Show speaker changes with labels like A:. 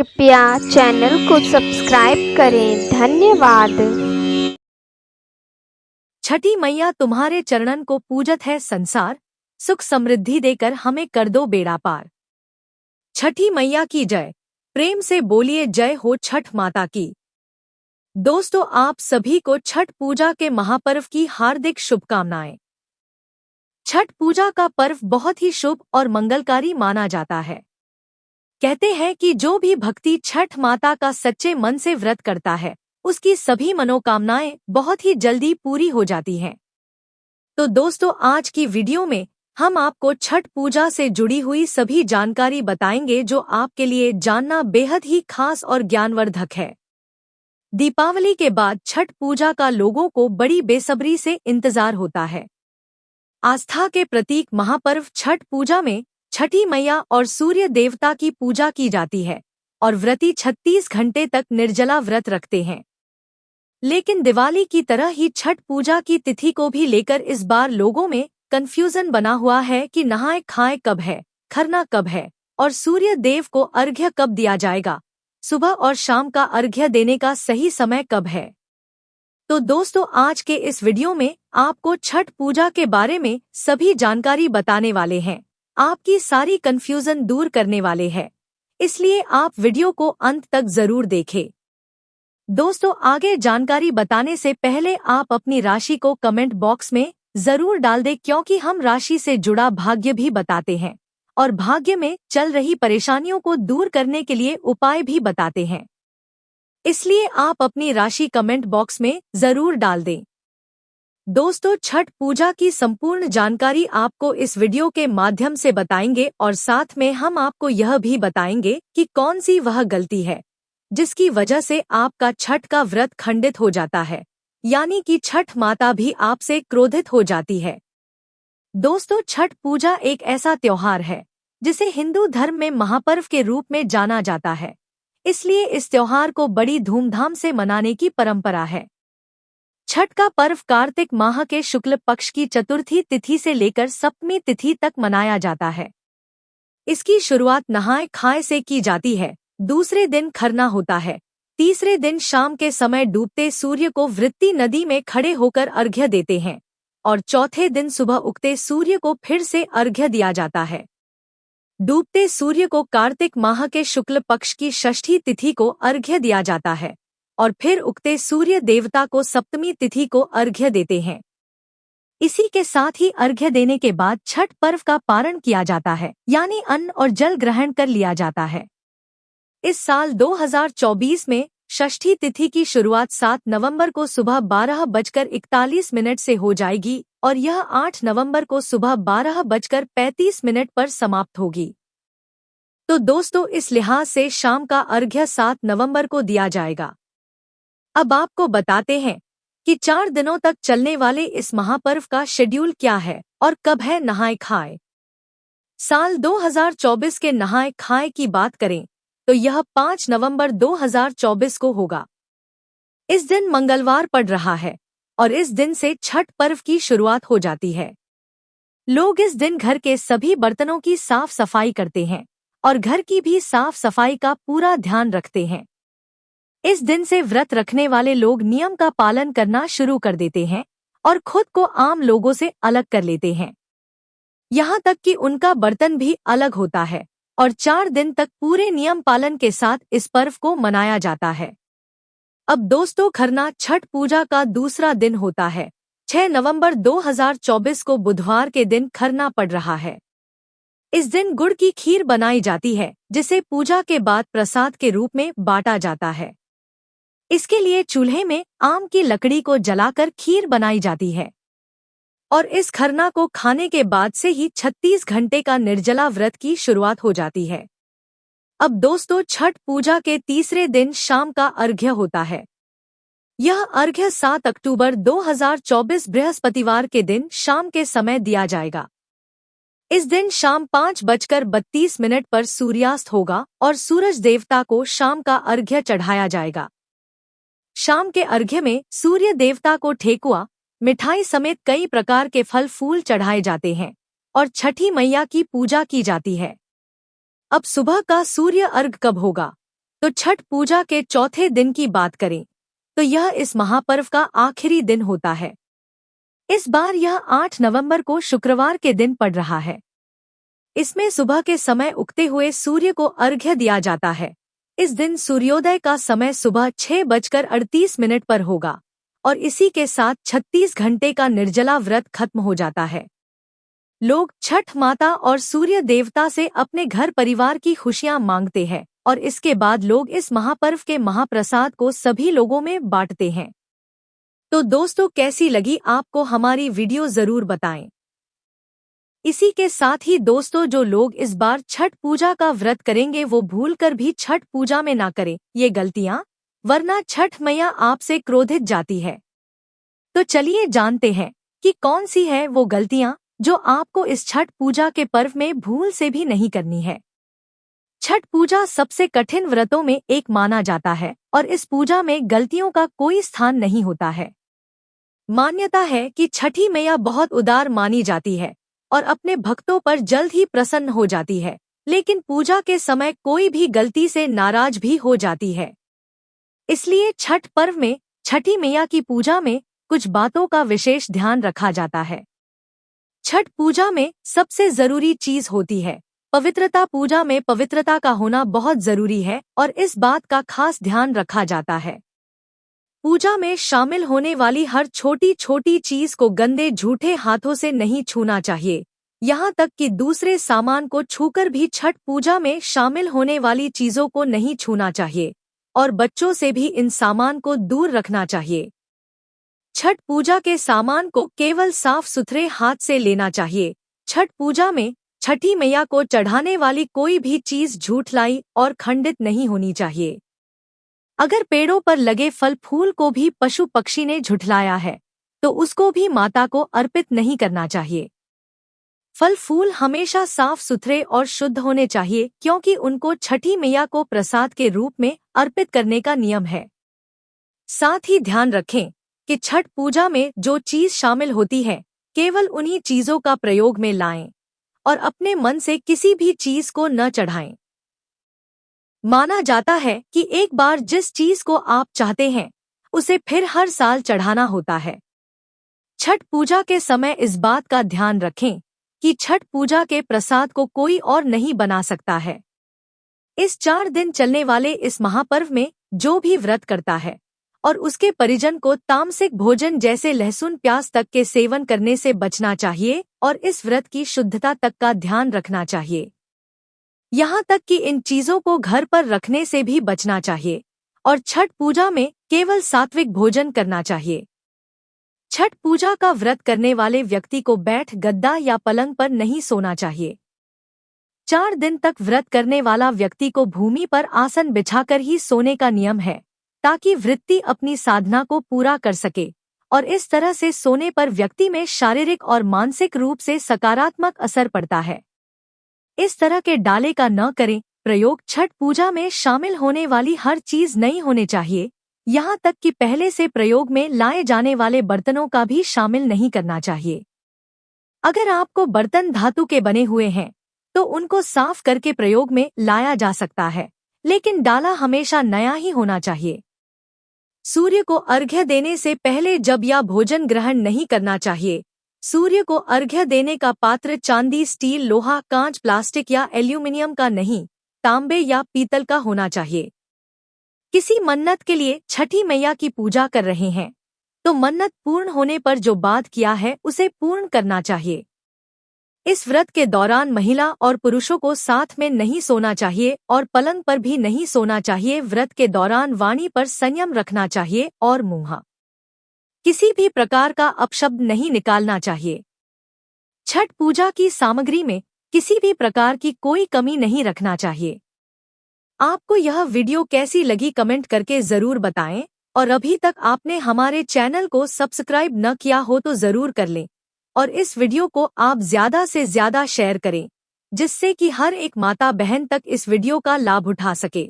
A: कृपया चैनल को सब्सक्राइब करें। धन्यवाद।
B: छठी मैया तुम्हारे चरणन को पूजत है संसार, सुख समृद्धि देकर हमें कर दो बेड़ा पार। छठी मैया की जय। प्रेम से बोलिए जय हो छठ माता की। दोस्तों, आप सभी को छठ पूजा के महापर्व की हार्दिक शुभकामनाएं। छठ पूजा का पर्व बहुत ही शुभ और मंगलकारी माना जाता है। कहते हैं कि जो भी भक्ति छठ माता का सच्चे मन से व्रत करता है, उसकी सभी मनोकामनाएं बहुत ही जल्दी पूरी हो जाती हैं। तो दोस्तों, आज की वीडियो में हम आपको छठ पूजा से जुड़ी हुई सभी जानकारी बताएंगे जो आपके लिए जानना बेहद ही खास और ज्ञानवर्धक है। दीपावली के बाद छठ पूजा का लोगों को बड़ी बेसब्री से इंतजार होता है। आस्था के प्रतीक महापर्व छठ पूजा में छठी मैया और सूर्य देवता की पूजा की जाती है और व्रती 36 घंटे तक निर्जला व्रत रखते हैं। लेकिन दिवाली की तरह ही छठ पूजा की तिथि को भी लेकर इस बार लोगों में कंफ्यूजन बना हुआ है कि नहाए खाए कब है, खरना कब है और सूर्य देव को अर्घ्य कब दिया जाएगा, सुबह और शाम का अर्घ्य देने का सही समय कब है। तो दोस्तों, आज के इस वीडियो में आपको छठ पूजा के बारे में सभी जानकारी बताने वाले हैं, आपकी सारी कंफ्यूजन दूर करने वाले हैं, इसलिए आप वीडियो को अंत तक जरूर देखें। दोस्तों, आगे जानकारी बताने से पहले आप अपनी राशि को कमेंट बॉक्स में जरूर डाल दें, क्योंकि हम राशि से जुड़ा भाग्य भी बताते हैं और भाग्य में चल रही परेशानियों को दूर करने के लिए उपाय भी बताते हैं, इसलिए आप अपनी राशि कमेंट बॉक्स में जरूर डाल दें। दोस्तों, छठ पूजा की संपूर्ण जानकारी आपको इस वीडियो के माध्यम से बताएंगे और साथ में हम आपको यह भी बताएंगे कि कौन सी वह गलती है जिसकी वजह से आपका छठ का व्रत खंडित हो जाता है, यानी कि छठ माता भी आपसे क्रोधित हो जाती है। दोस्तों, छठ पूजा एक ऐसा त्योहार है जिसे हिंदू धर्म में महापर्व के रूप में जाना जाता है, इसलिए इस त्योहार को बड़ी धूमधाम से मनाने की परंपरा है। छठ का पर्व कार्तिक माह के शुक्ल पक्ष की चतुर्थी तिथि से लेकर सप्तमी तिथि तक मनाया जाता है। इसकी शुरुआत नहाए खाए से की जाती है। दूसरे दिन खरना होता है। तीसरे दिन शाम के समय डूबते सूर्य को वृत्ति नदी में खड़े होकर अर्घ्य देते हैं और चौथे दिन सुबह उगते सूर्य को फिर से अर्घ्य दिया जाता है। डूबते सूर्य को कार्तिक माह के शुक्ल पक्ष की षष्ठी तिथि को अर्घ्य दिया जाता है और फिर उगते सूर्य देवता को सप्तमी तिथि को अर्घ्य देते हैं। इसी के साथ ही अर्घ्य देने के बाद छठ पर्व का पारण किया जाता है, यानी अन्न और जल ग्रहण कर लिया जाता है। इस साल 2024 में षष्ठी तिथि की शुरुआत 7 नवंबर को सुबह 12:41 से हो जाएगी और यह 8 नवंबर को सुबह 12:35 पर समाप्त होगी। तो दोस्तों, इस लिहाज से शाम का अर्घ्य 7 नवंबर को दिया जाएगा। अब आपको बताते हैं कि 4 दिनों तक चलने वाले इस महापर्व का शेड्यूल क्या है और कब है नहाए खाए। साल 2024 के नहाए खाए की बात करें तो यह 5 नवंबर 2024 को होगा। इस दिन मंगलवार पड़ रहा है और इस दिन से छठ पर्व की शुरुआत हो जाती है। लोग इस दिन घर के सभी बर्तनों की साफ सफाई करते हैं और घर की भी साफ सफाई का पूरा ध्यान रखते हैं। इस दिन से व्रत रखने वाले लोग नियम का पालन करना शुरू कर देते हैं और खुद को आम लोगों से अलग कर लेते हैं। यहाँ तक कि उनका बर्तन भी अलग होता है और 4 दिन तक पूरे नियम पालन के साथ इस पर्व को मनाया जाता है। अब दोस्तों, खरना छठ पूजा का दूसरा दिन होता है। 6 नवंबर 2024 को बुधवार के दिन खरना पड़ रहा है। इस दिन गुड़ की खीर बनाई जाती है जिसे पूजा के बाद प्रसाद के रूप में बांटा जाता है। इसके लिए चूल्हे में आम की लकड़ी को जलाकर खीर बनाई जाती है और इस खरना को खाने के बाद से ही 36 घंटे का निर्जला व्रत की शुरुआत हो जाती है। अब दोस्तों, छठ पूजा के तीसरे दिन शाम का अर्घ्य होता है। यह अर्घ्य 7 अक्टूबर 2024 बृहस्पतिवार के दिन शाम के समय दिया जाएगा। इस दिन शाम 5:32 पर सूर्यास्त होगा और सूरज देवता को शाम का अर्घ्य चढ़ाया जाएगा। शाम के अर्घ्य में सूर्य देवता को ठेकुआ, मिठाई समेत कई प्रकार के फल फूल चढ़ाए जाते हैं और छठी मैया की पूजा की जाती है। अब सुबह का सूर्य अर्घ कब होगा? तो छठ पूजा के चौथे दिन की बात करें तो यह इस महापर्व का आखिरी दिन होता है। इस बार यह 8 नवंबर को शुक्रवार के दिन पड़ रहा है। इसमें सुबह के समय उगते हुए सूर्य को अर्घ्य दिया जाता है। इस दिन सूर्योदय का समय सुबह 6:38 पर होगा और इसी के साथ 36 घंटे का निर्जला व्रत खत्म हो जाता है। लोग छठ माता और सूर्य देवता से अपने घर परिवार की खुशियां मांगते हैं और इसके बाद लोग इस महापर्व के महाप्रसाद को सभी लोगों में बांटते हैं। तो दोस्तों, कैसी लगी आपको हमारी वीडियो जरूर बताएं। इसी के साथ ही दोस्तों, जो लोग इस बार छठ पूजा का व्रत करेंगे वो भूलकर भी छठ पूजा में ना करें ये गलतियां, वरना छठ मैया आपसे क्रोधित जाती है। तो चलिए जानते हैं कि कौन सी है वो गलतियां जो आपको इस छठ पूजा के पर्व में भूल से भी नहीं करनी है। छठ पूजा सबसे कठिन व्रतों में एक माना जाता है और इस पूजा में गलतियों का कोई स्थान नहीं होता है। मान्यता है कि छठी मैया बहुत उदार मानी जाती है और अपने भक्तों पर जल्द ही प्रसन्न हो जाती है, लेकिन पूजा के समय कोई भी गलती से नाराज भी हो जाती है। इसलिए छठ पर्व में छठी मैया की पूजा में कुछ बातों का विशेष ध्यान रखा जाता है। छठ पूजा में सबसे जरूरी चीज होती है पवित्रता। पूजा में पवित्रता का होना बहुत जरूरी है और इस बात का खास ध्यान रखा जाता है। पूजा में शामिल होने वाली हर छोटी छोटी चीज को गंदे झूठे हाथों से नहीं छूना चाहिए, यहाँ तक कि दूसरे सामान को छूकर भी छठ पूजा में शामिल होने वाली चीजों को नहीं छूना चाहिए और बच्चों से भी इन सामान को दूर रखना चाहिए। छठ पूजा के सामान को केवल साफ सुथरे हाथ से लेना चाहिए। छठ पूजा में छठी मैया को चढ़ाने वाली कोई भी चीज झूठलाई और खंडित नहीं होनी चाहिए। अगर पेड़ों पर लगे फल फूल को भी पशु पक्षी ने झुठलाया है तो उसको भी माता को अर्पित नहीं करना चाहिए। फल फूल हमेशा साफ सुथरे और शुद्ध होने चाहिए क्योंकि उनको छठी मैया को प्रसाद के रूप में अर्पित करने का नियम है। साथ ही ध्यान रखें कि छठ पूजा में जो चीज शामिल होती है केवल उन्हीं चीजों का प्रयोग में लाएं और अपने मन से किसी भी चीज को न चढ़ाएं। माना जाता है कि एक बार जिस चीज को आप चाहते हैं उसे फिर हर साल चढ़ाना होता है। छठ पूजा के समय इस बात का ध्यान रखें कि छठ पूजा के प्रसाद को कोई और नहीं बना सकता है। इस 4 दिन चलने वाले इस महापर्व में जो भी व्रत करता है और उसके परिजन को तामसिक भोजन जैसे लहसुन प्याज तक के सेवन करने से बचना चाहिए और इस व्रत की शुद्धता तक का ध्यान रखना चाहिए। यहाँ तक कि इन चीजों को घर पर रखने से भी बचना चाहिए और छठ पूजा में केवल सात्विक भोजन करना चाहिए। छठ पूजा का व्रत करने वाले व्यक्ति को बैठ गद्दा या पलंग पर नहीं सोना चाहिए। 4 दिन तक व्रत करने वाला व्यक्ति को भूमि पर आसन बिछाकर ही सोने का नियम है ताकि वृत्ति अपनी साधना को पूरा कर सके और इस तरह से सोने पर व्यक्ति में शारीरिक और मानसिक रूप से सकारात्मक असर पड़ता है। इस तरह के डाले का न करें प्रयोग। छठ पूजा में शामिल होने वाली हर चीज नई होने चाहिए, यहाँ तक कि पहले से प्रयोग में लाए जाने वाले बर्तनों का भी शामिल नहीं करना चाहिए। अगर आपको बर्तन धातु के बने हुए हैं तो उनको साफ करके प्रयोग में लाया जा सकता है, लेकिन डाला हमेशा नया ही होना चाहिए। सूर्य को अर्घ्य देने से पहले जब या भोजन ग्रहण नहीं करना चाहिए। सूर्य को अर्घ्य देने का पात्र चांदी, स्टील, लोहा, कांच, प्लास्टिक या एल्यूमिनियम का नहीं, तांबे या पीतल का होना चाहिए। किसी मन्नत के लिए छठी मैया की पूजा कर रहे हैं तो मन्नत पूर्ण होने पर जो बात किया है उसे पूर्ण करना चाहिए। इस व्रत के दौरान महिला और पुरुषों को साथ में नहीं सोना चाहिए और पलंग पर भी नहीं सोना चाहिए। व्रत के दौरान वाणी पर संयम रखना चाहिए और मुंह किसी भी प्रकार का अपशब्द नहीं निकालना चाहिए। छठ पूजा की सामग्री में किसी भी प्रकार की कोई कमी नहीं रखना चाहिए। आपको यह वीडियो कैसी लगी कमेंट करके जरूर बताएं और अभी तक आपने हमारे चैनल को सब्सक्राइब न किया हो तो जरूर कर लें और इस वीडियो को आप ज्यादा से ज्यादा शेयर करें जिससे कि हर एक माता बहन तक इस वीडियो का लाभ उठा सके।